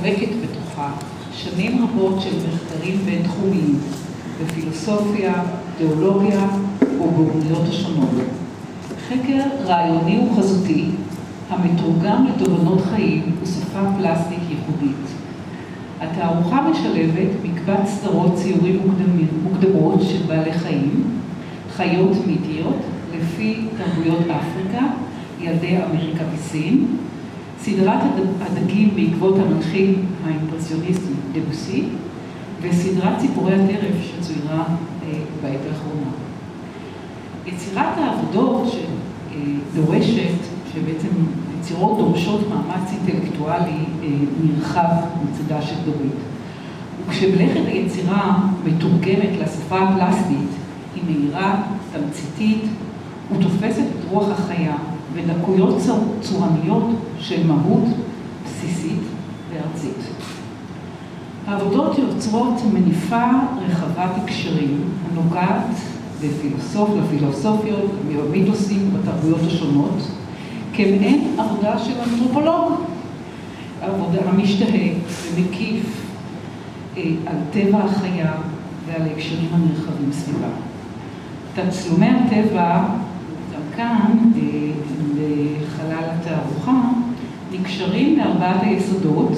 חובקת בתוכה שנים רבות של מחקרים בינתחומיים בפילוסופיה, תיאולוגיה ובאומנויות השונות. חקר רעיוני וחזותי המתורגם לתובנות חיים ושפה פלסטית ייחודית. התערוכה משלבת מקבץ סדרות ציורים מוקדמות של בעלי חיים, חיות מיתיות לפי תרבויות אפריקה, ילדי אמריקה וסין, סדרת הדגים בעקבות המלחין האימפרסיוניסטי דבוסי, וסדרת ציפורי הטרף שצוירה בעת האחרונה. יצירת העבודות שדורשת, שבעצם יצירות דורשות מאמץ אינטלקטואלי נרחב מצדה של דורית. וכשמלאכת היצירה מתורגמת לשפה הפלסטית, היא מהירה, תמציתית, ותופסת את רוח החיה ודקויות צורניות של מהות בסיסית וארצית. העבודות יוצרות מניפה רחבת הקשרים הנוגעת לפילוסופיות, במיתוסים ובתרבויות השונות, כמעין עבודה של אנתרופולוג, עבודה המשתהה ומקיף על טבע החיה ועל ההקשרים הנרחבים סביבה. תצלומי הטבע, גם כאן, בחלל התערוכה, נקשרים לארבעת היסודות,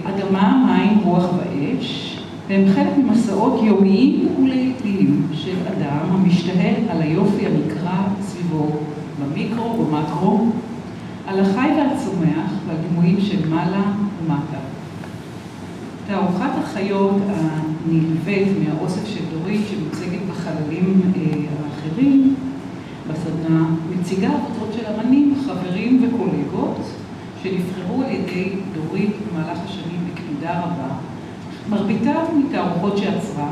אדמה, מים, רוח ואש, והם חלק ממסעות יומיים ולעיתיים של אדם המשתהה על היופי הנקרא סביבו במיקרו ובמקרו, על החי והצומח ועל דימויים של מעלה ומטה. תערוכת החיות הנלווית מהאוסף של דורית שמוצגת בחללים האחרים בסדנה מציגה עבודות של אמנים, חברים וקולגות שנבחרו על ידי דורית במהלך השנים בקפידה רבה, מרביתם מתערוכות שעצרה,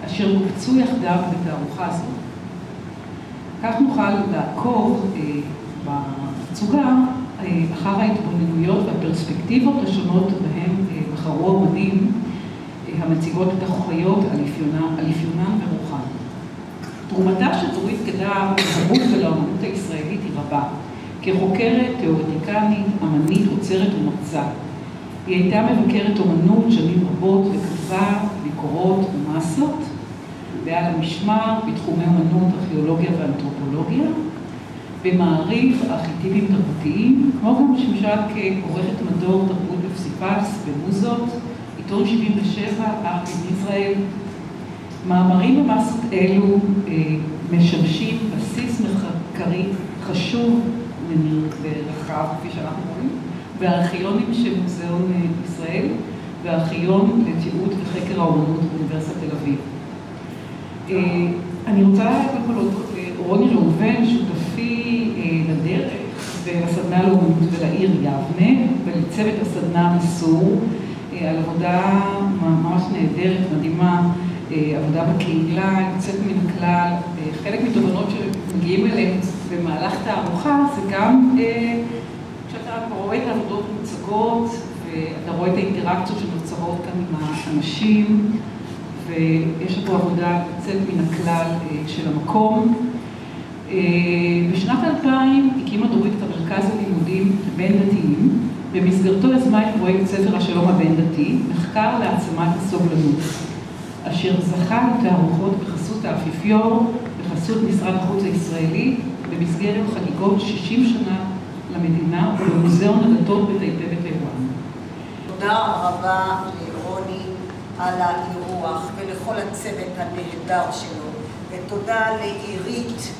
אשר הופצו יחדיו בתערוכה זו. כך נוכל לעקוב בתצוגה אחר ההתבוננויות והפרספקטיבות השונות בהן בחרו אמנים המציגות את החיות על אפיונן ורוחן. תרומתה של דורית גדה לתרבות ולאמנות הישראלית היא רבה. כחוקרת, תיאורטיקנית, אמנית, עוצרת ומרצה. היא הייתה מבקרת אומנות שנים רבות וכתבה ביקורות ומעשות, ועל המשמר בתחומי אומנות, ארכיאולוגיה ואנתרופולוגיה, במעריב ארכיטיפים תרבותיים, כמו גם שימשה כעורכת מדור תרבות בפסיפס, במוזות, עיתון 77, ארץ ישראל. מאמרים ומסות אלו משמשים בסיס מחקרי חשוב ורחב, כפי שאנחנו רואים, בארכיונים של מוזיאון ישראל, וארכיון לתיעוד וחקר האומנות באוניברסיטת תל אביב. אני רוצה קודם כל להודות לרוני ראובן, שותפי לדרך ולסדנה לאומנות ולעיר יבנה, ולצוות הסדנה המסור, על עבודה ממש נהדרת, מדהימה, עבודה בקהילה, יוצאת מן הכלל. חלק מתובנות שמגיעים אליהם במהלך תערוכה, זה גם כשאתה רואה את העבודות מוצגות, ואתה רואה את האינטראקציות שנוצרות כאן עם האנשים, ויש פה עבודה יוצאת מן הכלל של המקום. בשנת 2000 הקימה דורית את המרכז הלימודים בין-דתיים, במסגרתו יזמה את פרויקט ספר השלום הבין-דתי, מחקר להעצמת הסובלנות, אשר זכה לתערוכות בחסות האפיפיור, בחסות משרד החוץ הישראלי, במסגרת חגיגות 60 שנה למדינה ובמוזיאון הדתות בטייפה בטיוואן. תודה רבה לרוני על האירוח ולכל הצוות הנהדר שלו, ותודה לעירית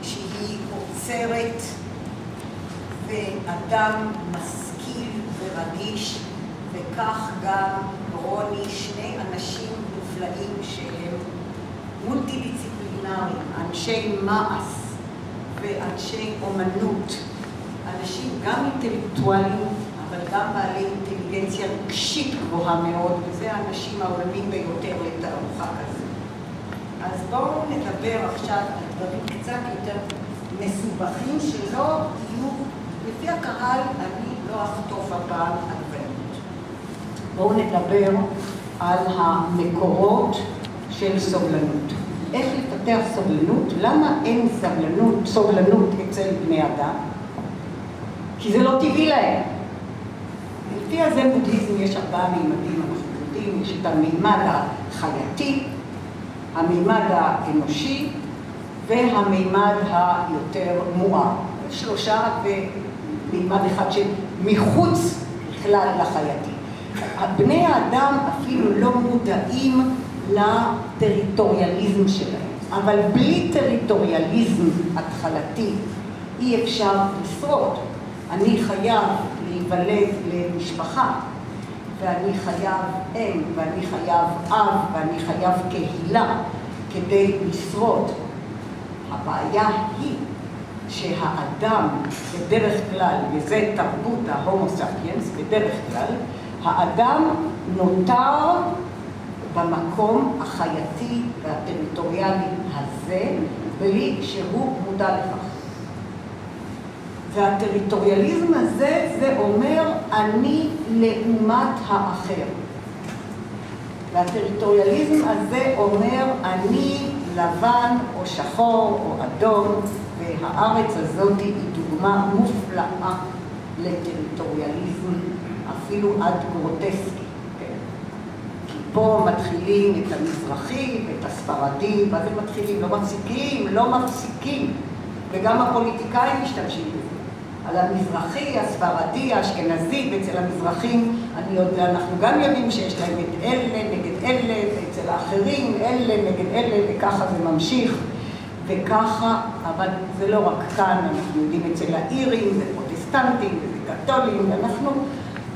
שהיא עוצרת ואדם משכיל ורגיש, וכך גם רוני, שני אנשים מופלאים שהם מולטי-דיציפלינריים, אנשי מעש ואנשי אומנות, אנשים גם אינטלקטואליים אבל גם בעלי אינטליגנציה רגשית גבוהה מאוד, וזה האנשים העולמים ביותר לתערוכה כזאת. אז בואו נדבר עכשיו על דברים קצת יותר מסובכים שלא יהיו, לפי הקהל אני לא אחטוף הפעם על דברים. בואו נדבר על המקורות של סובלנות. איך לפתח סובלנות? למה אין סובלנות אצל בני אדם? כי זה לא טבעי להם. לפי הזן בודהיזם יש 4 מימדים, אנחנו יודעים, יש את המימד החייתי, המימד האנושי והמימד היותר מואר. 3 ומימד אחד שמחוץ בכלל לחייתי. בני האדם אפילו לא מודעים לטריטוריאליזם שלהם. אבל בלי טריטוריאליזם התחלתי אי אפשר לשרוד. אני חייב להיוולד למשפחה, ואני חייב אם, ואני חייב אב, ואני חייב קהילה כדי לשרוד. הבעיה היא שהאדם בדרך כלל, וזה תרבות ההומו ספיאנס, בדרך כלל, האדם נותר במקום החייתי והטריטוריאלי הזה, בלי שהוא מודע לכך. והטריטוריאליזם הזה, זה אומר אני לעומת האחר. והטריטוריאליזם הזה אומר אני לבן או שחור או אדום, והארץ הזאת היא דוגמה מופלאה לטריטוריאליזם, אפילו עד גרוטסקי. כן? כי פה מתחילים את המזרחי ואת הספרדי, ואז הם מתחילים, לא מפסיקים, וגם הפוליטיקאים משתמשים בזה. על המזרחי, הספרדי, האשכנזי, ואצל המזרחים אנחנו גם יודעים שיש להם את אלה נגד אלה, ואצל האחרים אלה נגד אלה, וככה זה ממשיך, וככה, אבל זה לא רק כאן, אנחנו יודעים אצל האירים, זה פרוטסטנטים, וזה קתולים, ואנחנו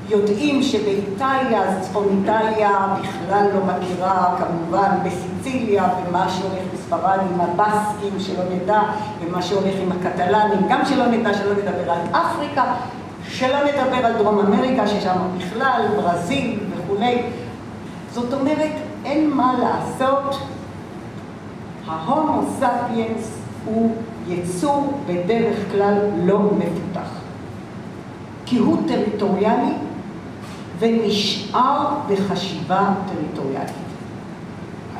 יודעים שבאיטליה, צפון איטליה, בכלל לא מכירה, כמובן, בסיציליה, ומה שהולך בספרד עם הבסקים, שלא נדע, ומה שהולך עם הקטלנים, גם שלא נדבר על אפריקה, שלא נדבר על דרום אמריקה, ששם בכלל, ברזיל וכולי. זאת אומרת, אין מה לעשות, ההומו ספיאנס הוא יצור בדרך כלל לא מפותח. כי הוא טריטוריאלי ונשאר בחשיבה טריטוריאלית.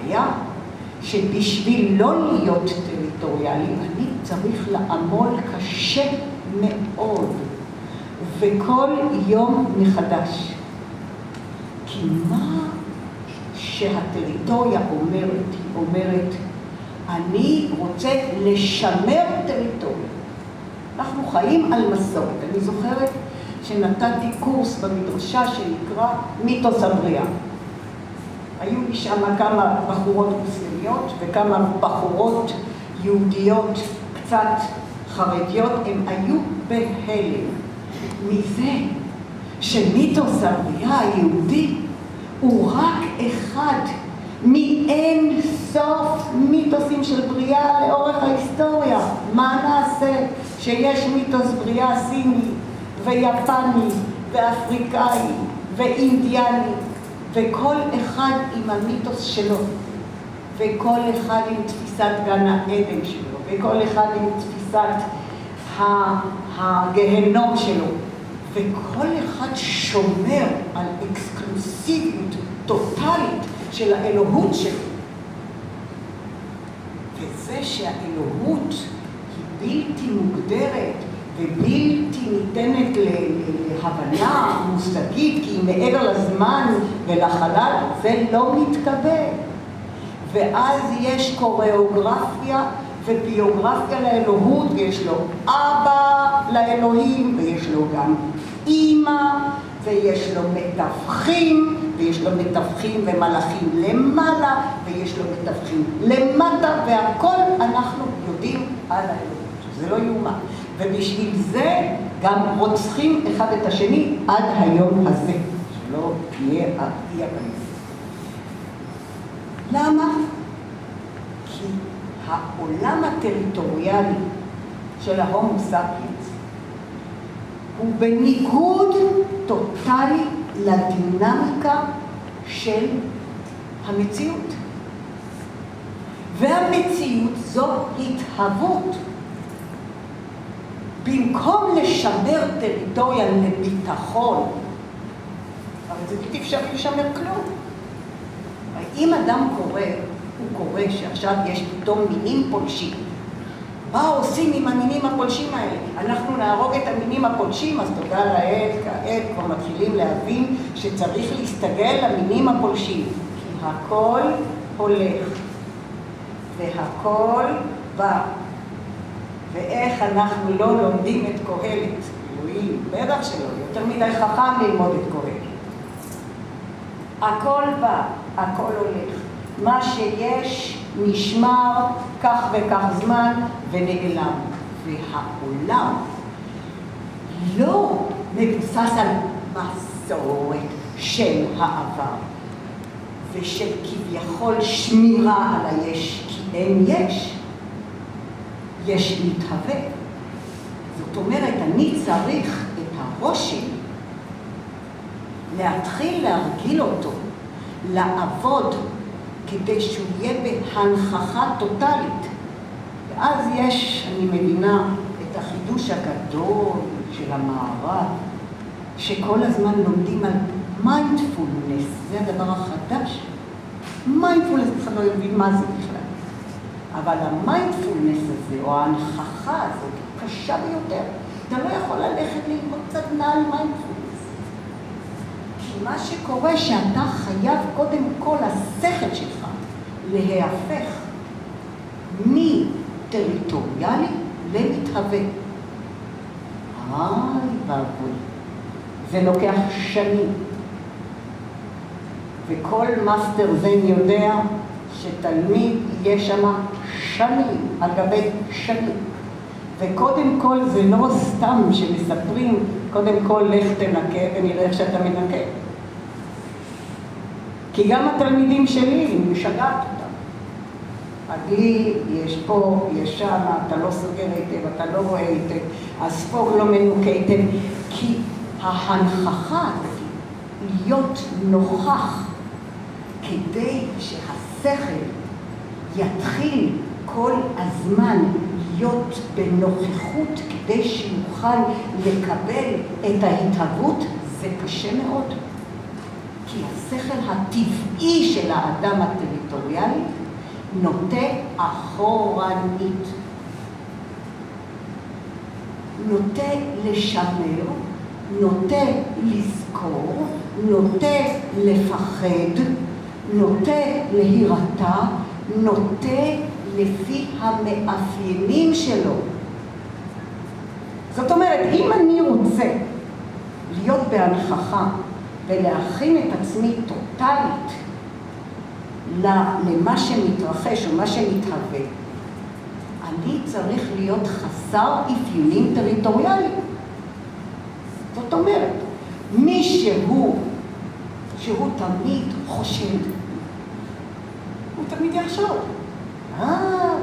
היה שבשביל לא להיות טריטוריאלי, אני צריך לעמול קשה מאוד, וכל יום מחדש. כי מה שהטריטוריה אומרת, אני רוצה לשמר טריטוריה. אנחנו חיים על מסורת. אני זוכרת שנתתי קורס במדרשה שנקרא מיתוס הבריאה. היו לי שם כמה בחורות מוסלמיות וכמה בחורות יהודיות קצת חרדיות, הם היו בהלם מזה שמיתוס הבריאה היהודי הוא רק אחד מאין סוף מיתוסים של בריאה לאורך ההיסטוריה. מה נעשה שיש מיתוס בריאה סיני ויפני ואפריקאי ואינדיאני, וכל אחד עם המיתוס שלו, וכל אחד עם תפיסת גן העדן שלו, וכל אחד עם תפיסת הגהנום שלו, וכל אחד שומר על אקסקלוסיביות טוטלית של האלוהות שלו. וזה שהאלוהות היא בלתי מוגדרת ובלתי ניתנת להבנה מושגית, כי היא מעבר לזמן ולחלל, זה לא מתקבל. ואז יש קוריאוגרפיה וביוגרפיה לאלוהות, ויש לו אבא לאלוהים, ויש לו גם אמא, ויש לו מתווכים, ויש לו מתווכים ומלאכים למעלה, ויש לו מתווכים למטה, והכל אנחנו יודעים על האלוהות. זה לא יאומן. ובשביל זה גם רוצחים אחד את השני עד היום הזה, שלא תהיה אי הבנה. למה? כי העולם הטריטוריאלי של ההומו ספיאנס הוא בניגוד טוטלי לדינמיקה של המציאות. והמציאות זו התהוות. במקום לשמר טריטוריה לביטחון, אבל זה בלתי אפשרי לשמר כלום. אם אדם קורא, הוא קורא שעכשיו יש פתאום מינים פולשים. מה עושים עם המינים הפולשים האלה? אנחנו נהרוג את המינים הפולשים, אז תודה לאל, כעת כבר מתחילים להבין שצריך להסתגל למינים הפולשים. כי הכל הולך, והכל בא. ואיך אנחנו לא לומדים את קהלת? אלוהים, בטח שלא, יותר מדי חכם ללמוד את קהלת. הכל בא, הכל הולך. מה שיש נשמר כך וכך זמן ונעלם. והעולם לא מבוסס על מסורת של העבר ושל כביכול שמירה על היש, כי אין יש, יש מתהווה. זאת אומרת, אני צריך את הראש שלי להתחיל להרגיל אותו, לעבוד כדי שהוא יהיה בהנכחה טוטלית. ואז יש, אני מבינה, את החידוש הגדול של המערב, שכל הזמן לומדים על מיינדפולנס, זה הדבר החדש. מיינדפולנס, בכלל לא יודעים מה זה בכלל. אבל המיינדפולנס הזה, או ההנכחה הזאת, היא קשה ביותר. אתה לא יכול ללכת ללמוד סדנה על מיינדפולנס. כי מה שקורה שאתה חייב קודם כל השכל שלך להיהפך מטריטוריאלי למתהווה. ואבוי. זה לוקח שנים. וכל מאסטר זן יודע שתלמיד יהיה שם שנים, על גבי שנים. וקודם כל זה לא סתם שמספרים, קודם כל לך תנקה ונראה איך שאתה מנקה. כי גם התלמידים שלי, אני משגעת אותם. לי יש פה, יש שם, אתה לא סוגר היטב, אתה לא רואה היטב, הספוג לא מנוקה היטב, כי ההנכחה להיות נוכח כדי שהשכל יתחיל כל הזמן להיות בנוכחות כדי שיוכל לקבל את ההתהוות, זה קשה מאוד. כי השכל הטבעי של האדם הטריטוריאלי נוטה אחורנית. נוטה לשמר, נוטה לזכור, נוטה לפחד, נוטה להירתע, נוטה לפי המאפיינים שלו. זאת אומרת, אם אני רוצה להיות בהנכחה ולהכין את עצמי טוטלית למה שמתרחש או מה שמתהווה, אני צריך להיות חסר אפיונים טריטוריאליים. זאת אומרת, מי שהוא תמיד חושד, הוא תמיד יחשוד. הוא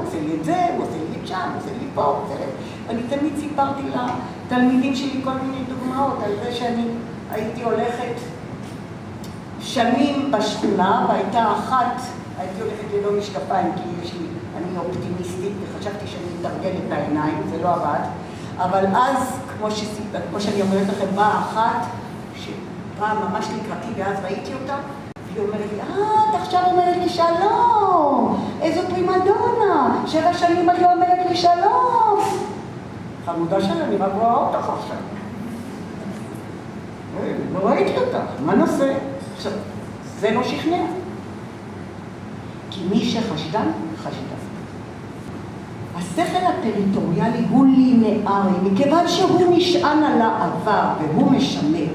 עושה לי את זה, הוא עושה לי את שם, הוא עושה לי פה, הוא עושה לי... אני תמיד סיפרתי לתלמידים שלי כל מיני דוגמאות על זה שאני הייתי הולכת שנים בשכונה, והייתה אחת, הייתי הולכת ללא משקפיים, כי אני אופטימיסטית וחשבתי שאני מתרגל את העיניים, זה לא עבד. אבל אז, כמו שאני אומרת לכם, באה אחת שבאה ממש לקראתי, ואז ראיתי אותה, והיא אומרת לי, את עכשיו אומרת לי שלום, איזו פרימדונה, 7 שנים את לא אומרת לי שלום. חמודה שלה, אני רק רואה אותך עכשיו. לא ראיתי אותך, מה נעשה? עכשיו, זה לא שכנע. כי מי שחשדן, חשדן. השכל הטריטוריאלי הוא לינארי, מכיוון שהוא נשען על העבר והוא משמר.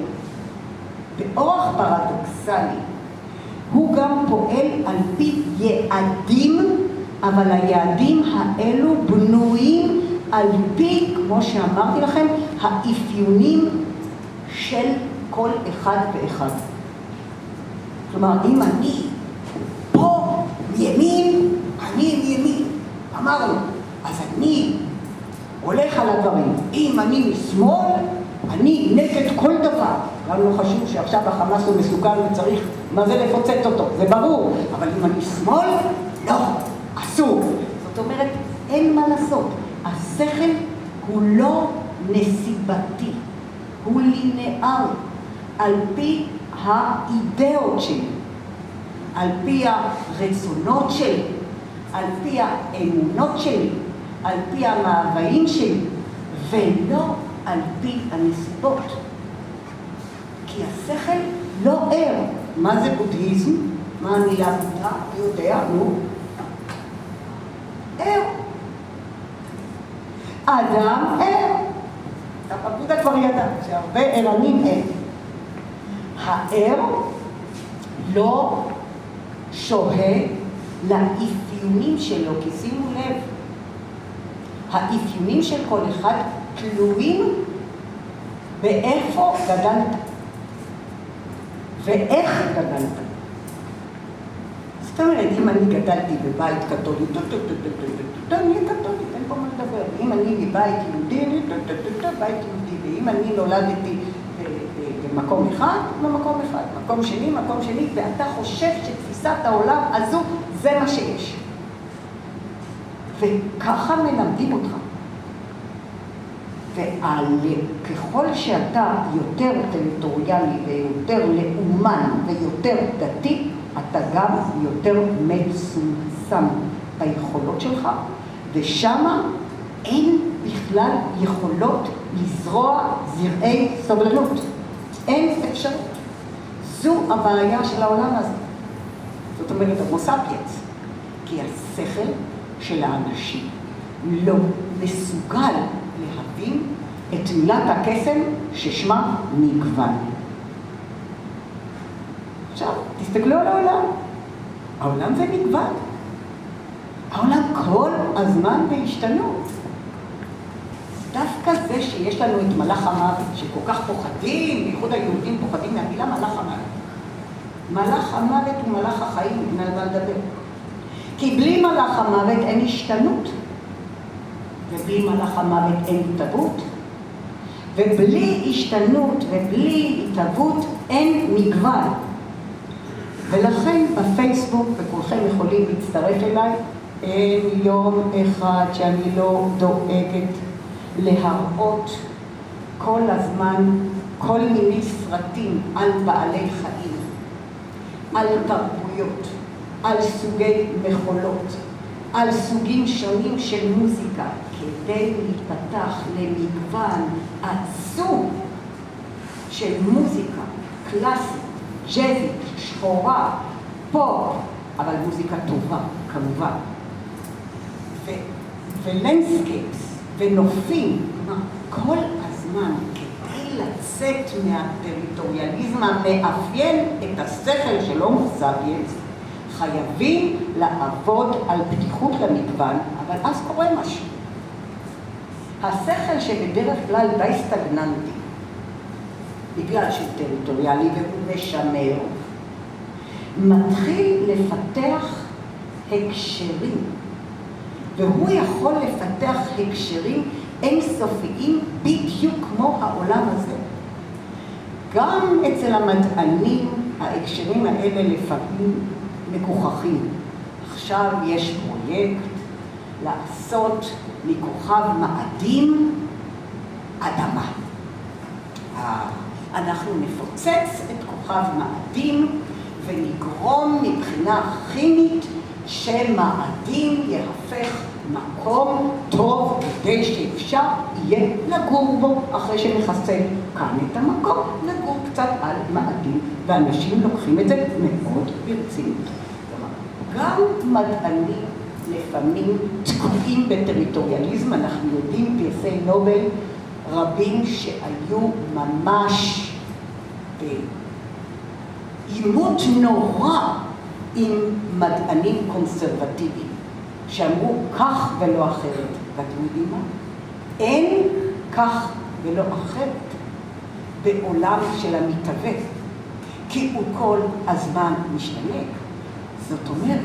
באורח פרדוקסלי, הוא גם פועל על פי יעדים, אבל היעדים האלו בנויים על פי, כמו שאמרתי לכם, האפיונים של כל אחד ואחד. כלומר, אם אני פה מימין, אני מימין, אמרנו, אז אני הולך על הדברים. אם אני משמאל, אני נגד כל דבר. גם לא חשוב שעכשיו החמאס הוא מסוכן וצריך, מה זה לפוצץ אותו? זה ברור. אבל אם אני שמאל, לא, אסור. זאת אומרת, אין מה לעשות. השכל הוא לא נסיבתי, הוא לינארי, על פי האידאות שלי, על פי הרצונות שלי, על פי האמונות שלי, על פי המאוויים שלי, ולא על פי הנסיבות. כי השכל לא ער. מה זה בודהיזם? מה המילה בודה? אני יודע, נו. ער. אדם ער. הבודה כבר ידע שהרבה ערנים ער. הער לא שוהה לאפיונים שלו, כי שימו לב, האפיונים של כל אחד תלויים באיפה גדלת ואיך גדלת. זאת אומרת, אם אני גדלתי בבית קתולי, אני אהיה קתולי, אין פה מה לדבר. אם אני בבית יהודי, בית יהודי, ואם אני נולדתי במקום אחד, במקום אחד, מקום שני, ואתה חושב שתפיסת העולם הזו זה מה שיש. וככה מלמדים אותך. וככל שאתה יותר טריטוריאלי ויותר לאומן ויותר דתי, אתה גם יותר מצומצם ביכולות שלך, ושמה אין בכלל יכולות לזרוע זרעי סובלנות. אין אפשרות. זו הבעיה של העולם הזה. זאת אומרת, המוספיאנס. כי השכל של האנשים לא מסוגל להבין את מילת הקסם ששמה מגוון. עכשיו, תסתכלו על העולם. העולם זה מגוון. העולם כל הזמן בהשתנות. דווקא זה שיש לנו את מלאך המוות, שכל כך פוחדים, בייחוד היהודים פוחדים מהמילה מלאך המוות. מלאך המוות הוא מלאך החיים, אין על מה לדבר. כי בלי מלאך המוות אין השתנות, ובלי מלאך המוות אין התהוות, ובלי השתנות ובלי התהוות אין מגוון. ולכן בפייסבוק, וכולכם יכולים להצטרף אליי, אין יום אחד שאני לא דואגת להראות כל הזמן כל מיני סרטים על בעלי חיים, על תרבויות, על סוגי מכולות, על סוגים שונים של מוזיקה, כדי להתפתח למגוון עצום של מוזיקה קלאסית, ג'אזית, שחורה, פופ, אבל מוזיקה טובה, כמובן. ולנדסקייפס ונופים, כל הזמן כדי לצאת מהטריטוריאליזם המאפיין את השכל של הומו ספיאנס, חייבים לעבוד על פתיחות למגוון, אבל אז קורה משהו. השכל שבדרך כלל די סטגננטי, בגלל שהוא טריטוריאלי והוא משמר, מתחיל לפתח הקשרים, והוא יכול לפתח הקשרים אינסופיים בדיוק כמו העולם הזה. גם אצל המדענים ההקשרים האלה לפעמים מגוחכים. עכשיו יש פרויקט לעשות מכוכב מאדים אדמה. אנחנו נפוצץ את כוכב מאדים ונגרום מבחינה כימית שמאדים יהפך מקום טוב כדי שאפשר יהיה לגור בו אחרי שנחסל כאן את המקום, לגור קצת על מאדים, ואנשים לוקחים את זה מאוד ברצינות. גם מדענים לפעמים תקועים בטריטוריאליזם, אנחנו יודעים פרסי נובל רבים שהיו ממש בעימות נורא עם מדענים קונסרבטיביים, שאמרו כך ולא אחרת. ואתם יודעים מה? אין כך ולא אחרת בעולם של המתהווה, כי הוא כל הזמן משתנה. זאת אומרת,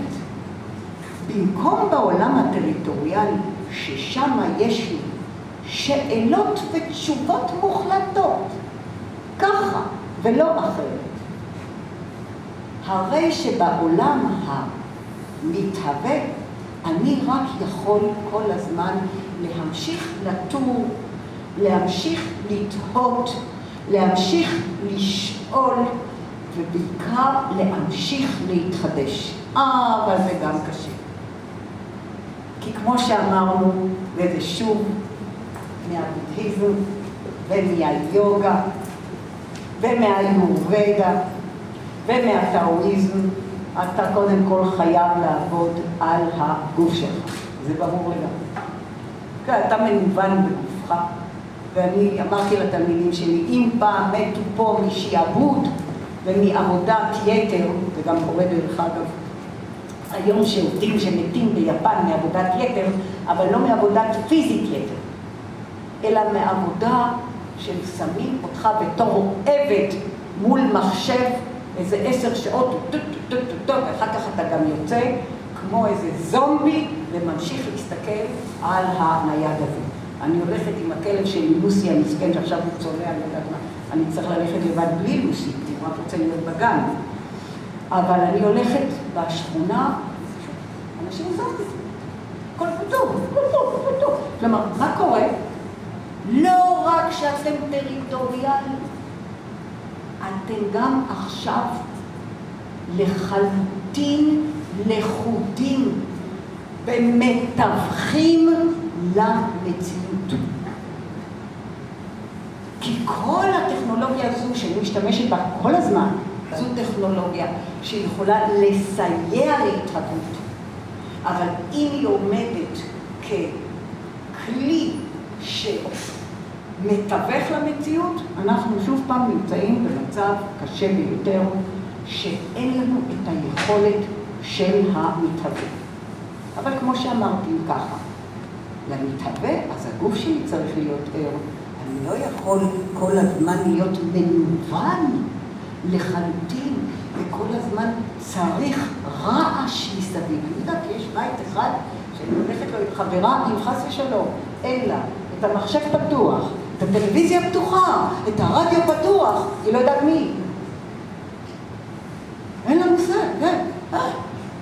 במקום בעולם הטריטוריאלי, ששם יש לי שאלות ותשובות מוחלטות, ככה ולא אחרת, הרי שבעולם המתהווה, אני רק יכול כל הזמן להמשיך לטור, להמשיך לתהות, להמשיך לשאול, ובעיקר להמשיך להתחדש. אבל זה גם קשה. כי כמו שאמרנו, וזה שוב מהבודהיזם ומהיוגה ומהיורבדה ומהטאואיזם, אתה קודם כל חייב לעבוד על הגוף שלך. זה ברור לגמרי. אתה מנוון בגופך, ואני אמרתי לתלמידים שלי, אם פעם מתו פה משעבוד ומעבודת יתר, וגם קורה דרך אגב, היום שעובדים שמתים ביפן מעבודת יתר, אבל לא מעבודת פיזית יתר, אלא מעבודה של שמים אותך בתור עבד מול מחשב איזה 10 שעות, ואחר כך אתה גם יוצא כמו איזה זומבי וממשיך להסתכל על הנייד הזה. אני הולכת עם הכלב שלי, לוסי המסכן, שעכשיו הוא צולע, אני יודעת מה, אני צריך ללכת לבד בלי לוסי, כי הוא רק רוצה להיות בגן. אבל אני הולכת בשכונה, אנשים זומבי, כל פתור. כלומר, מה קורה? לא רק שאתם טריטוריאליים, אתם גם עכשיו לחלוטין לחודים ומתווכים למציאות. כי כל הטכנולוגיה הזו שאני משתמשת בה כל הזמן, זו טכנולוגיה שיכולה לסייע להתהוות, אבל אם היא עומדת ככלי שמתווך למציאות, אנחנו שוב פעם נמצאים במצב קשה ביותר, שאין לנו את היכולת של המתהווה. אבל כמו שאמרתי, אם ככה, למתהווה, אז הגוף שלי צריך להיות ער. אני לא יכול כל הזמן להיות מנוון לחלוטין, וכל הזמן צריך רעש מסביב. אני יודעת, יש בית אחד שאני הולכת לו עם חברה, עם חס ושלום, אין לה את המחשב פתוח, את הטלוויזיה פתוחה, את הרדיו פתוח, היא לא יודעת מי. אין לה מושג, כן.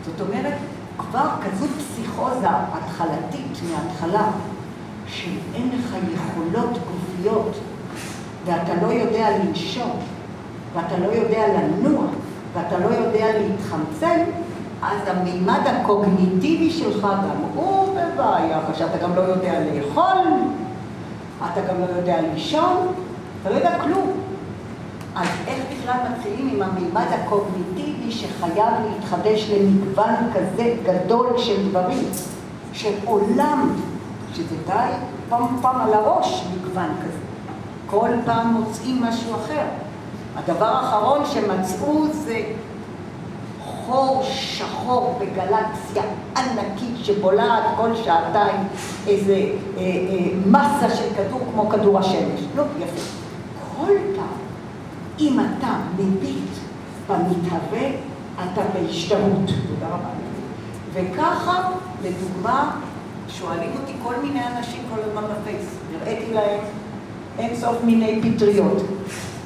זאת אומרת, כבר כזו פסיכוזה התחלתית מההתחלה, שאין לך יכולות גופיות, ואתה לא יודע לנשום, ואתה לא יודע לנוע, ואתה לא יודע להתחמצן, אז המימד הקוגניטיבי שלך גם הוא בבעיה, שאתה גם לא יודע לאכול, אתה גם לא יודע לישון, אתה לא יודע כלום. אז איך בכלל מתחילים עם המימד הקוגניטיבי שחייב להתחדש למגוון כזה גדול של דברים, של עולם, שזה די פעם על הראש מגוון כזה. כל פעם מוצאים משהו אחר. הדבר האחרון שמצאו זה חור שחור בגלקסיה ענקית שבולעת כל שעתיים איזה מסה של כדור כמו כדור השמש. לא, יפה. כל פעם, אם אתה מביט במתהווה, אתה בהשתהות. תודה רבה. וככה, לדוגמה, שואלים אותי כל מיני אנשים כל הזמן בפייס. הראיתי להם אין סוף מיני פטריות.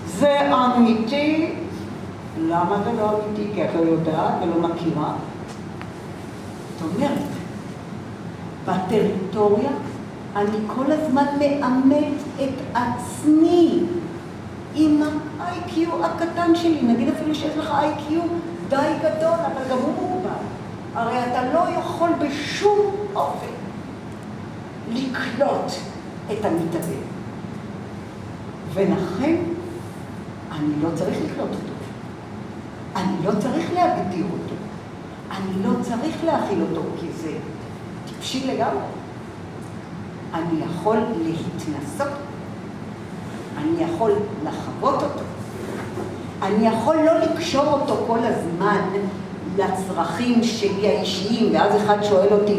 זה אמיתי. למה זה לא אמיתי? כי את לא יודעת ולא מכירה. זאת אומרת, בטריטוריה אני כל הזמן מאמת את עצמי עם ה-IQ הקטן שלי. נגיד אפילו שיש לך IQ די גדול, אבל גם הוא מוגבל. הרי אתה לא יכול בשום אופן לקלוט את המתהווה. ולכן אני לא צריך לקלוט אותו. אני לא צריך להגדיר אותו. אני לא צריך להכיל אותו, כי זה טיפשי לגמרי. אני יכול להתנסות. אני יכול לחוות אותו. אני יכול לא לקשור אותו כל הזמן לצרכים שלי האישיים, ואז אחד שואל אותי,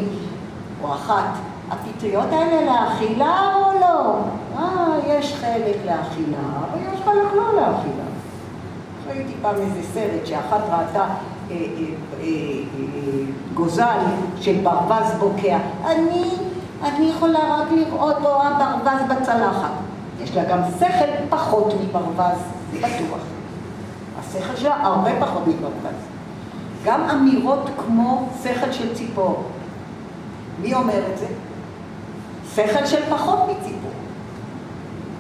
או אחת, הפטריות האלה לאכילה או לא? יש חלק לאכילה, אבל יש חלק לא לאכילה. ראיתי פעם איזה סרט שאחת ראתה גוזל של ברווז בוקע. אני יכולה רק לראות בו הברווז בצלחת. יש לה גם שכל פחות מברווז, זה בטוח. השכל שלה הרבה פחות מברווז. גם אמירות כמו שכל של ציפור. מי אומר את זה? שכל של פחות מציפור.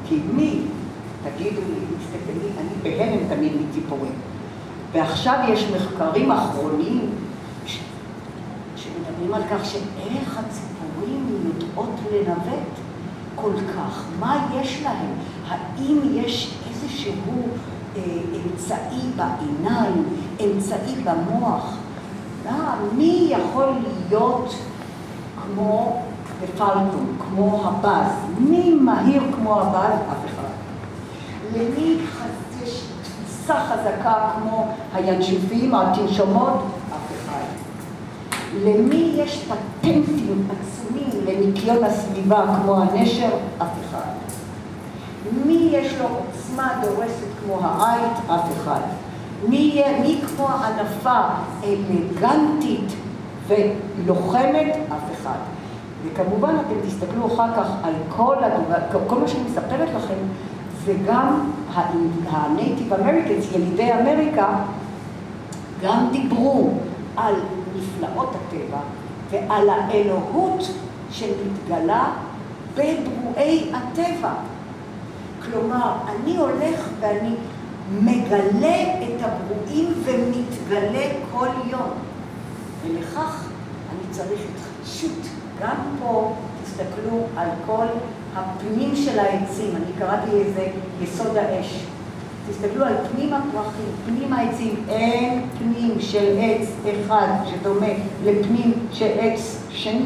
כי מי, תגידו לי, תסתכלי, אני בהלם תמיד מציפורים. ועכשיו יש מחקרים אחרונים שמדברים על כך שאיך הציפורים יודעות לנווט כל כך. מה יש להם? האם יש איזשהו אמצעי בעיניים, אמצעי במוח? מי יכול להיות כמו בפלטון, כמו הבאז? מי מהיר כמו הבאז? אף אחד. למי יש תפיסה חזקה כמו הינשופים, התנשומות? אף אחד. למי יש פטנטים עצומים לניקיון הסביבה כמו הנשר? אף אחד. מי יש לו עוצמה דורסת כמו העית? אף אחד. מי כמו ענפה אלגנטית ולוחמת? אף אחד. וכמובן אתם תסתכלו אחר כך על כל מה שאני מספרת לכם, וגם ה-Native Americans, ילידי אמריקה, גם דיברו על נפלאות הטבע ועל האלוהות שמתגלה בברואי הטבע. כלומר, אני הולך ואני מגלה את הברואים ומתגלה כל יום. ולכך אני צריך התחדשות. גם פה תסתכלו על כל הפנים של העצים. אני קראתי לזה יסוד האש. תסתכלו על פנים הפרחים, פנים העצים. אין פנים של עץ אחד שדומה לפנים של עץ שני.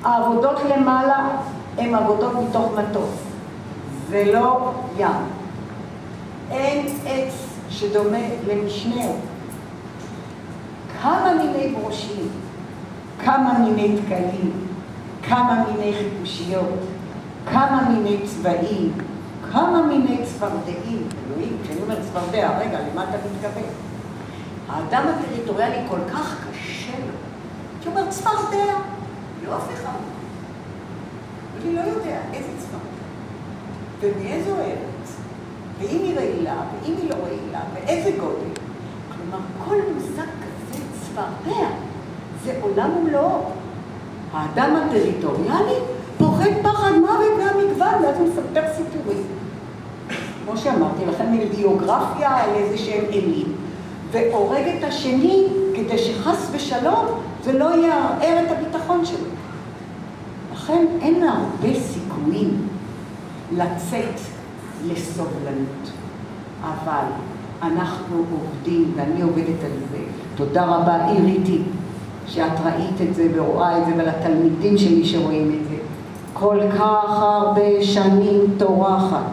העבודות למעלה הן עבודות מתוך מטוס. זה לא ים. אין עץ שדומה למשנהו. כמה מיני ברושים, כמה מיני תקלים, כמה מיני חיפושיות, כמה מיני צבעים, כמה מיני צפרדעים. אלוהים, כשאני אומר צפרדע, רגע, למה אתה מתכוון? האדם הטריטוריאלי כל כך קשה לו. כי הוא אומר צפרדע, לא אף אחד. אני לא יודע איזה צפרדע. ומאיזו ארץ, ואם היא רעילה, ואם היא לא רעילה, ואיזה גודל. כלומר, כל מושג כזה צפרדע, זה עולם ומלואו. האדם הטריטוריאלי פוחד פחד מוות מהמגוון, ואז הוא מספר סיפורים. כמו שאמרתי לכם, מביוגרפיה על איזה שהם אלים, והורג את השני כדי שחס ושלום זה לא יערער את הביטחון שלו. לכן אין הרבה סיכויים לצאת לסובלנות. אבל אנחנו עובדים, ואני עובדת על זה. תודה רבה, איריתי, שאת ראית את זה ורואה את זה, ולתלמידים שלי שרואים את זה. כל כך הרבה שנים טורחת,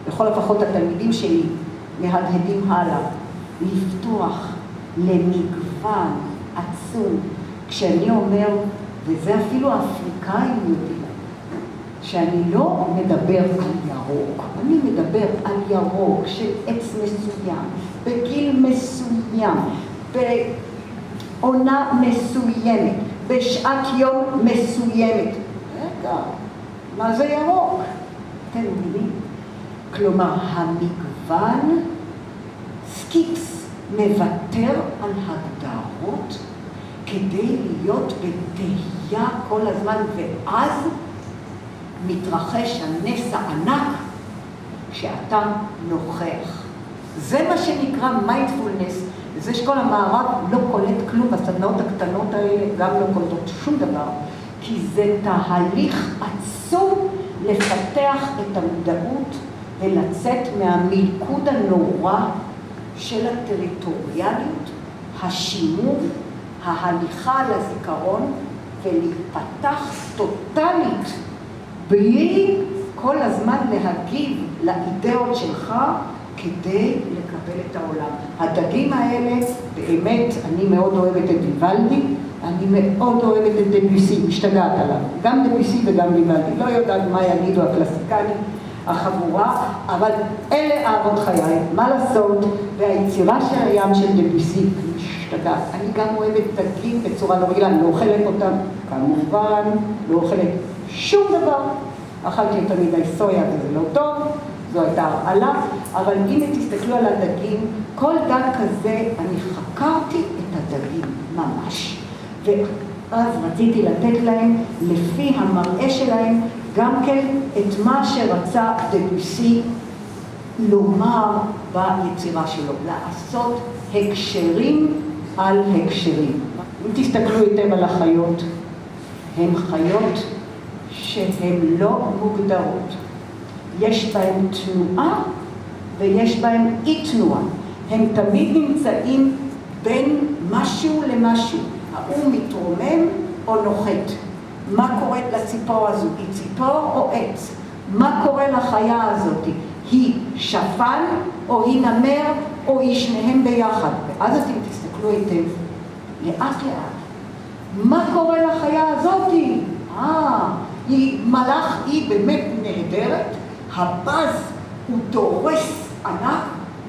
בכל לפחות התלמידים שלי מהדהדים הלאה, לפתוח למגוון עצום. כשאני אומר, וזה אפילו האפריקאים יודעים, שאני לא מדבר על ירוק, אני מדבר על ירוק של עץ מסוים, בגיל מסוים, בעונה מסוימת, בשעת יום מסוימת. רגע, מה זה ירוק? אתם מבינים? כלומר, המגוון סקיפס מוותר על הגדרות כדי להיות בתהייה כל הזמן, ואז מתרחש הנס הענק שאתה נוכח. זה מה שנקרא מיינדפולנס, זה שכל המערב לא קולט כלום, הסדנאות הקטנות האלה גם לא קולטות שום דבר, כי זה תהליך עצום לפתח את המודעות ולצאת מהמלכוד הנורא של הטריטוריאליות, השימור, ההליכה לזיכרון, ולהיפתח טוטלית בלי כל הזמן להגיב לאידאות שלך כדי לקבל את העולם. הדגים האלה, באמת, אני מאוד אוהבת את ויוולדי, אני מאוד אוהבת את דביוסי, משתגעת עליו, גם דביוסי וגם ויוולדי, לא יודעת מה יגידו הקלאסיקנים, החבורה, אבל אלה אהבות חיי, מה לעשות, והיצירה של הים של דביוסי, משתגעת. אני גם אוהבת דגים בצורה לא רגילה, אני לא אוכלת אותם, כמובן, לא אוכלת שום דבר. אכלתי תמיד סויה וזה לא טוב, זו הייתה הרעלה, אבל אם תסתכלו על הדגים, כל דג כזה, אני חקרתי את הדגים ממש. ואז רציתי לתת להם, לפי המראה שלהם, גם כן את מה שרצה דביוסי לומר ביצירה שלו, לעשות הקשרים על הקשרים. אם תסתכלו היטב על החיות, הן חיות שהן לא מוגדרות. יש בהן תנועה ויש בהן אי תנועה. הם תמיד נמצאים בין משהו למשהו. הוא מתרומם או נוחת. מה קורה לציפור הזו? היא ציפור או עץ? מה קורה לחיה הזאת? היא שפן או היא נמר או היא שניהם ביחד? ואז אתם תסתכלו היטב, לאט לאט, מה קורה לחיה הזאתי? היא מלאך, היא באמת נהדרת, הבז הוא דורס ענק,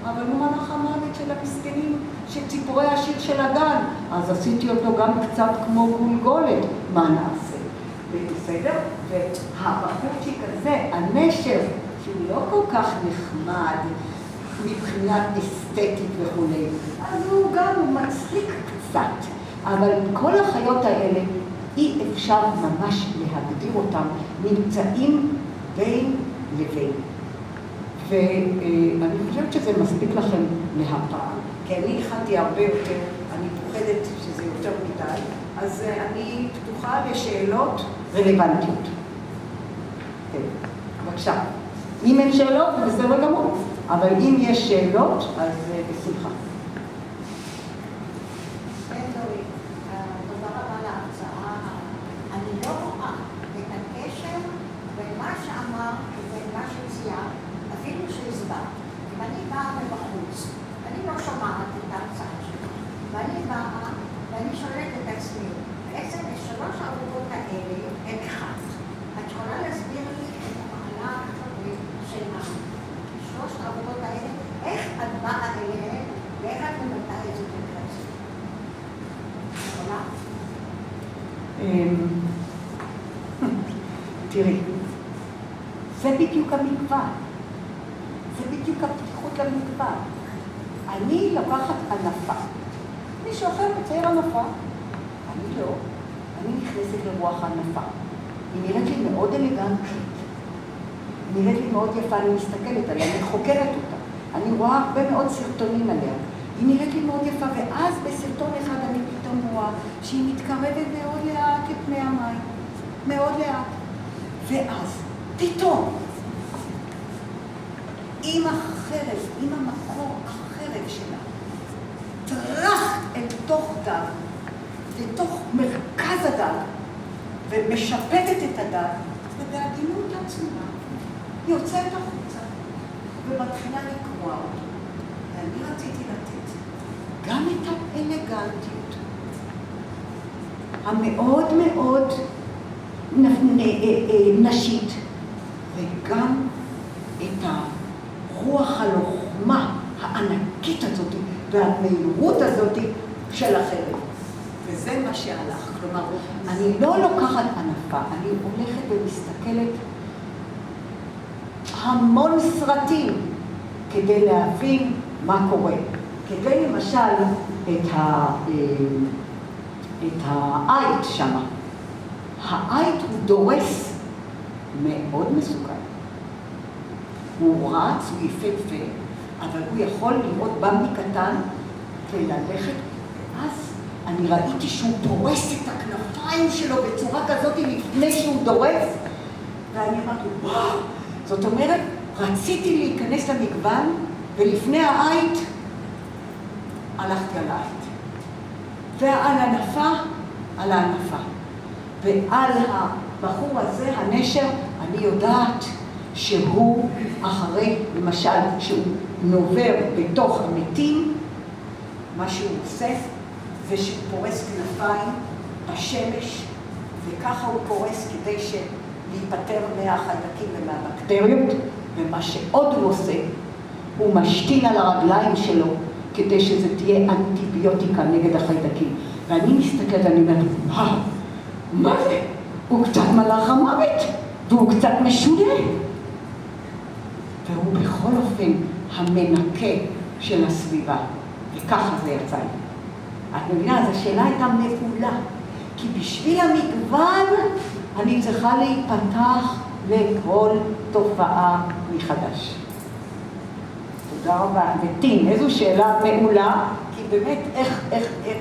אבל הוא מלאך המוות של המסכנים, של ציפורי השיר של הגן. אז עשיתי אותו גם קצת כמו גולגולת, מה נעשה? בסדר? והבחורצ'יק הזה, הנשר, שהוא לא כל כך נחמד מבחינת אסתטית וכו', אז הוא גם מצחיק קצת. אבל כל החיות האלה, אי אפשר ממש להגדיר אותם, נמצאים בין לבין. ואני חושבת שזה מספיק לכם להפעם, כי אני הכנתי הרבה יותר, אני פוחדת שזה יותר מדי, אז אני פתוחה לשאלות רלוונטיות. כן, בבקשה. אם אין שאלות, זה בסדר גמור, אבל אם יש שאלות, אז בשמחה. ואני שואלת את עצמי, בעצם שלוש העבודות האלה הן אחד. את יכולה להסביר לי את המהלך של שלוש העבודות האלה, איך את באה אליהן ואיך את מבטאה את זה בקרצה? יכולה? תראי, זה בדיוק המגוון. זה בדיוק הפתיחות למגוון. אני לוקחת ענפה. מישהו אחר מצייר ענפה. אני לא. אני נכנסת לרוח הענפה. היא נראית לי מאוד אלגנטית. היא נראית לי מאוד יפה, אני מסתכלת עליה, אני חוקרת אותה. אני רואה הרבה מאוד סרטונים עליה. היא נראית לי מאוד יפה, ואז בסרטון אחד אני פתאום רואה שהיא מתקרבת מאוד לאט לפני המים. מאוד לאט. ואז, פתאום, עם החרב, עם המקור החרב שלה, טרח אל תוך דג, לתוך מרכז הדג, ומשפטת את הדג, ובעדינות עצמה היא יוצאת החוצה, ומתחילה לקרוע אותו. ואני רציתי לתת גם את האלגנטיות, המאוד מאוד נשית, וגם את הרוח הלוחמה הענקית הזאת והמהירות הזאת של החרב. וזה מה שהלך. כלומר, אני לא לוקחת ענפה, אני הולכת ומסתכלת המון סרטים כדי להבין מה קורה. כדי למשל את העית שמה. העית הוא דורס מאוד מסוכן. הוא רץ, הוא יפהפה, אבל הוא יכול לראות במבי קטן וללכת. ואז אני ראיתי שהוא דורס את הכנפיים שלו בצורה כזאת לפני שהוא דורס, ואני אמרתי, וואו, זאת אומרת, רציתי להיכנס למגוון, ולפני העית הלכתי על העית. ועל הענפה, על הענפה. ועל הבחור הזה, הנשר, אני יודעת שהוא אחרי, למשל, שהוא נובר בתוך המתים, מה שהוא עושה זה שהוא פורס כנפיים בשמש, וככה הוא פורס כדי להיפטר מהחיידקים ומהבקטריות, ומה שעוד הוא עושה, הוא משתין על הרגליים שלו כדי שזה תהיה אנטיביוטיקה נגד החיידקים. ואני מסתכלת ואני אומרת, מה זה? הוא קצת מלאך המוות, והוא קצת משונה. והוא בכל אופן המנקה של הסביבה, וככה זה יצא לי. את מבינה, אז השאלה הייתה מעולה, כי בשביל המגוון אני צריכה להיפתח לכל תופעה מחדש. תודה רבה. וטין, איזו שאלה מעולה, כי באמת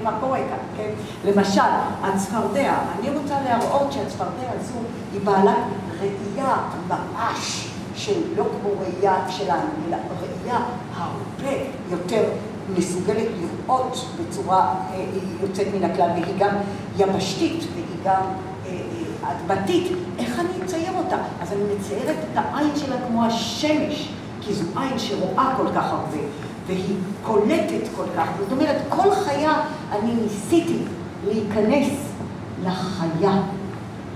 מה קורה כאן, כן? למשל, הצפרדע, אני רוצה להראות שהצפרדע הזו היא בעלת ראייה ממש שלא כמו ראייה שלנו, אלא ראייה הרבה יותר מסוגלת לראות בצורה יוצאת מן הכלל, והיא גם יבשתית והיא גם אדמתית. איך אני אצייר אותה? אז אני מציירת את העין שלה כמו השמש, כי זו עין שרואה כל כך הרבה, והיא קולטת כל כך. זאת אומרת, כל חיה אני ניסיתי להיכנס לחיה,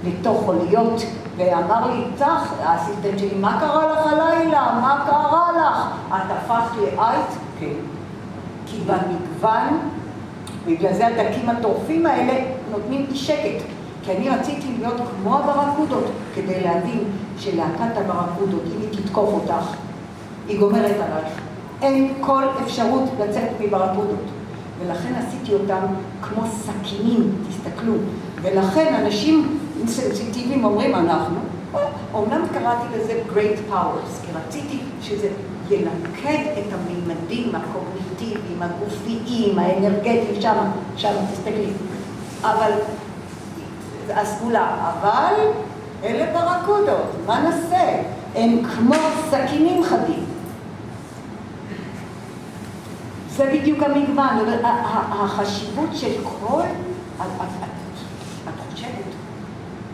לתוך להיות, ואמר לי, צח, האסיסטנט שלי, מה קרה לך הלילה? מה קרה לך? את הפכת לעית? כן. כי במגוון, בגלל זה הדקים הטורפים האלה נותנים לי שקט. כי אני רציתי להיות כמו הברקודות, כדי להבין שלהקת הברקודות, אם היא תתקוף אותך, היא גומרת עלייך. אין כל אפשרות לצאת מברקודות. ולכן עשיתי אותם כמו סכינים, תסתכלו. ולכן אנשים סנסיטיביים אומרים אנחנו, אומנם קראתי לזה great powers, כי רציתי שזה ינקד את הממדים הקוגניטיביים, הגופיים, האנרגטיים, שם תסתכלי. אבל, הסגולה, אבל אלה ברקודות, מה נעשה? הם כמו סכינים חדים. זה בדיוק המגוון, החשיבות של כל, את חושבת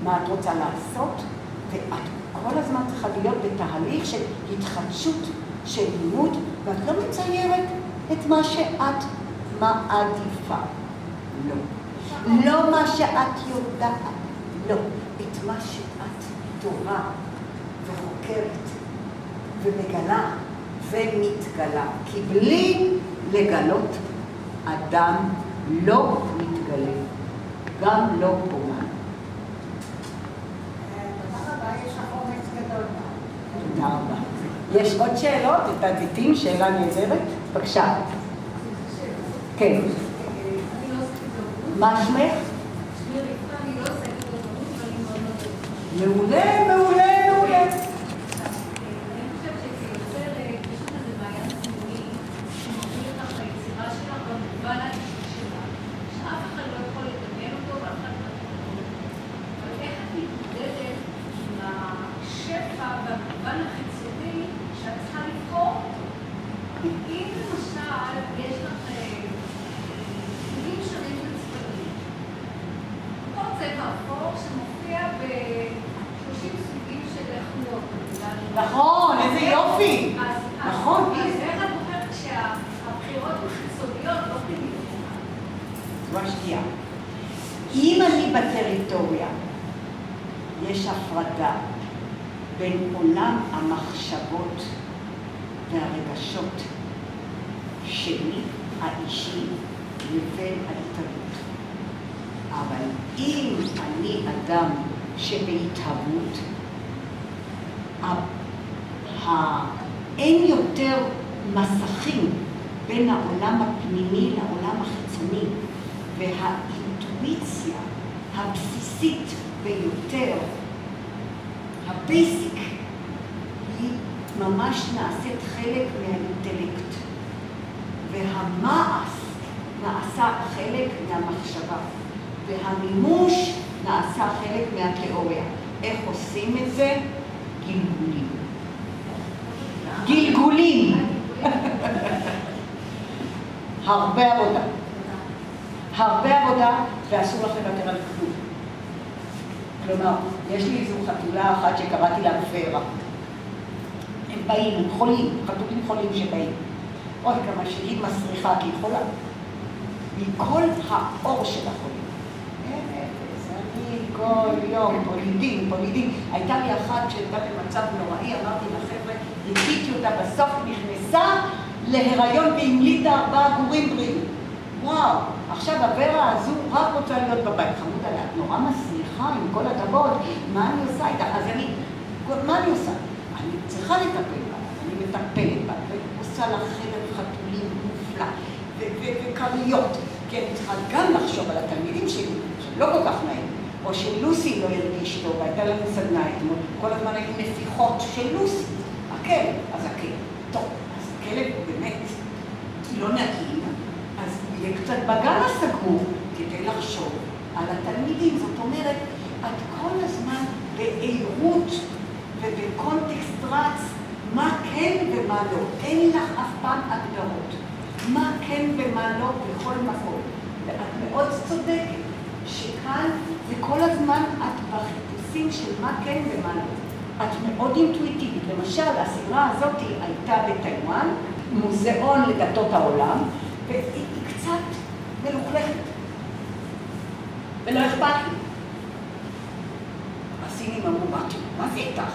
מה את רוצה לעשות, ואת כל הזמן צריכה להיות בתהליך של התחדשות, של לימוד, ואת לא מציירת את מה שאת מעדיפה. לא. לא מה שאת יודעת, לא. את מה שאת טובה וחוקרת ומגלה ומתגלה. כי בלי לגלות, אדם לא מתגלה, גם לא אומן. תודה רבה, יש לך אומץ גדול. תודה רבה. יש עוד שאלות? את עדיתים, שאלה נהדרת? בבקשה. כן. אני לא עושה גדול. מה שמך? שמי רבקה, אני לא עושה גדול, ואני מאוד מאוד... מעולה, מעולה, מעולה. אני חושבת שכיוצרת, יש לך איזה בעיה סמלי שמוביל אותך ליצירה שלך במובן האישי שלך, שאף אחד לא יכול לדמיין אותו ואף אחד לא יכול לדמיין אותו. אבל איך את מתמודדת עם השפע במובן החיצוני שאת צריכה לבחור? אם למשל יש לך סוגים שונים של צבעים, אותו צבע אפור שמופיע ב-30 סוגים של חוליות. נכון, איזה יופי. נכון. אז איך את בוחרת כשהבחירות החיצוניות לא פנימיות? זו השנייה. אם אני בטריטוריה, יש הפרדה בין עולם המחשבות והרגשות שלי, האישי, לבין ההתהוות. אבל אם אני אדם שבהתהוות, אין יותר מסכים בין העולם הפנימי לעולם החיצוני, והאינטואיציה הבסיסית ביותר, הבייסיק, היא ממש נעשית חלק מהאינטלקט, והמעש נעשה חלק מהמחשבה, והמימוש נעשה חלק מהתיאוריה. איך עושים את זה? גלגולים. גלגולים. הרבה עבודה. הרבה עבודה, ואסור לכם יותר על כלום. כלומר, יש לי איזו חתולה אחת שקראתי לה ורה. הם באים, הם חולים, חתולים חולים שבאים. עוד כמה שהיא מסריחה, כי היא חולה. מכל האור של החולים. אני כל יום פולידים. הייתה לי אחת שהייתה במצב נוראי, אמרתי לחבר'ה, ריקיתי אותה, בסוף נכנסה להיריון והמליטה 4 גורים בריאים. וואו, עכשיו הוורה הזו רק רוצה להיות בבית. חמוד עליה, נורא מסריחה עם כל הכבוד, מה אני עושה איתה? אז מה אני עושה? אני צריכה לטפל בה, אני מטפלת בה, ועושה לה חדר חתולים מופלא, וקריות, כי אני צריכה גם לחשוב על התלמידים שלי, שלא כל כך נעים, או שלוסי לא ירגיש טוב, הייתה לנו סדנה אתמול, כל הזמן היו נפיחות של לוסי, הכלב, אז הכלב, טוב, אז הכלב באמת לא נעים, אז יהיה קצת בגן הסגור כדי לחשוב על התלמידים, זאת אומרת, את כל הזמן בעירות ובקונטקסט רץ, מה כן ומה לא, אין לך אף פעם הגדרות, מה כן ומה לא בכל מקום, ואת מאוד צודקת שכאן זה כל הזמן את בחיפושים של מה כן ומה לא, את מאוד אינטואיטיבית, למשל הסדרה הזאת הייתה בטיואן, מוזיאון לדתות העולם, והיא קצת מלוכלכת ולא אכפת לי. הסינים אמרו, מה זה איתך?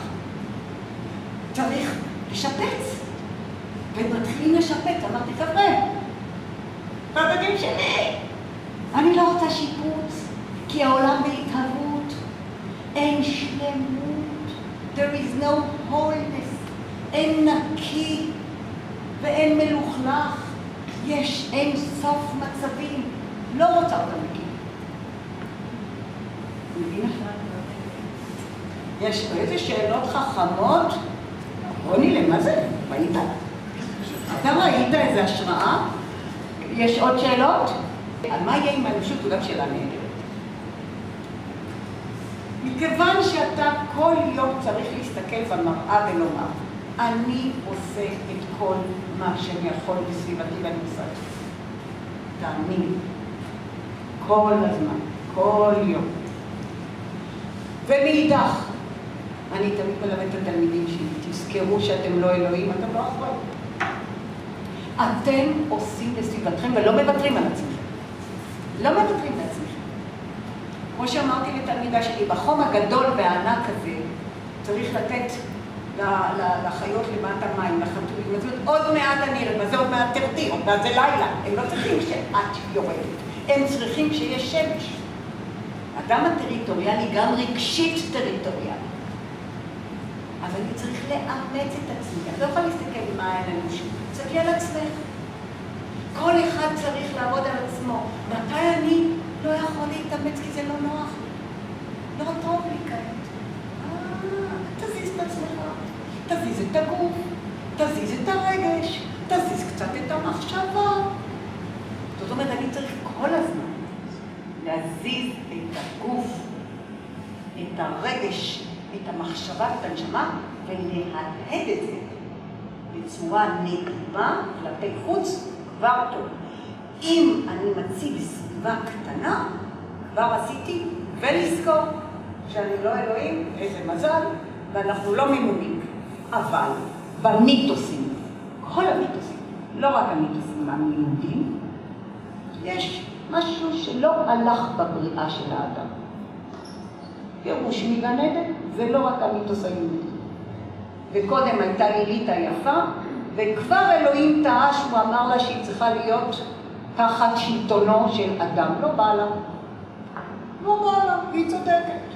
צריך לשפץ. ומתחילים לשפץ, אמרתי, חבר'ה, בדגים שלי, אני לא רוצה שיפוץ, כי העולם בהתהוות, אין שלמות, there is no wholeness, אין נקי ואין מלוכלך, יש אין סוף מצבים, לא רוצה אותם נקי. מבינה? יש איזה שאלות חכמות? רוני, למה זה? ראית? אתה ראית איזה השראה? יש עוד שאלות? על מה יהיה עם האנושות? הוא גם שאלה נהדרת. מכיוון שאתה כל יום צריך להסתכל במראה ולומר, אני עושה את כל מה שאני יכול בסביבתי ואני עושה את זה. תאמין. כל הזמן, כל יום. ומאידך, אני תמיד מלמד את התלמידים שלי, תזכרו שאתם לא אלוהים, אתם לא אחראים. אתם עושים בסביבתכם ולא מוותרים על עצמכם. לא מוותרים על עצמכם. כמו שאמרתי לתלמידה שלי, בחום הגדול והענק הזה, צריך לתת לחיות למטה מים, לחתולים. זאת אומרת, עוד מעט אני ארד, וזה עוד מעט תרדי, עוד מעט זה לילה. הם לא צריכים שאת יורדת. הם צריכים שיש שמש. האדם הטריטוריאלי גם רגשית טריטוריאלי. אז אני צריך לאמץ את עצמי. אני לא יכולה להסתכל מה אין לנו שם. תסתכלי על עצמך. כל אחד צריך לעבוד על עצמו. מתי אני לא יכול להתאמץ כי זה לא נוח לי? לא טוב לי כעת. תזיז את עצמך. תזיז את הגוף. תזיז את הרגש. תזיז קצת את המחשבה. זאת אומרת, אני צריך כל הזמן להזיז את הגוף, את הרגש, את המחשבה, את הנשמה, ולהדהד את זה בצורה נעימה כלפי חוץ, כבר טוב. אם אני מציב סביבה קטנה, כבר עשיתי, ולזכור שאני לא אלוהים, איזה מזל, ואנחנו לא ממונים. אבל במיתוסים, כל המיתוסים, לא רק המיתוסים היהודיים, יש משהו שלא הלך בבריאה של האדם. פירוש מגן עדן, זה לא רק המיתוס היהודי. וקודם הייתה לילית היפה, וכבר אלוהים טעה שהוא אמר לה שהיא צריכה להיות תחת שלטונו של אדם. לא בא לה. לא בא לה, היא צודקת.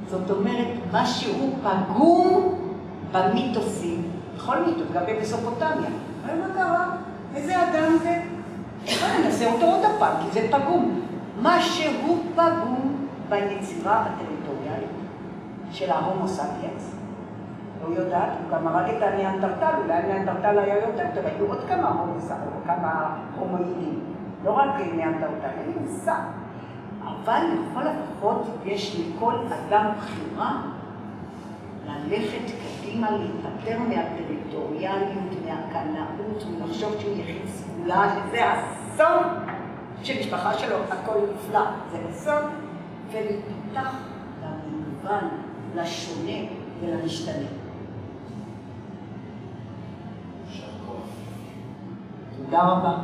זאת אומרת, משהו פגום במיתוסים, בכל מיתוס, גם במסופוטמיה. מה קרה? איזה אדם זה? נעשה אותו עוד הפעם, כי זה פגום. משהו פגום ביצירה הטריטוריאלית של ההומו ספיאנס. לא יודעת, הוא גם הרג את הניאנדרטל, אולי הניאנדרטל היה יותר טוב, היו עוד כמה הומואידים, לא רק ניאנדרטל, אין מושג. אבל לכל הפחות יש לכל אדם בחירה ללכת קדימה, להיפטר מהטריטוריאליות, מהקנאות, ולחשוב שהוא יחיד סגולה, שזה אסון שמשפחה שלו הכל נפלא, זה אסון, ולהיפתח למגוון, לשונה ולמשתנה. תודה רבה.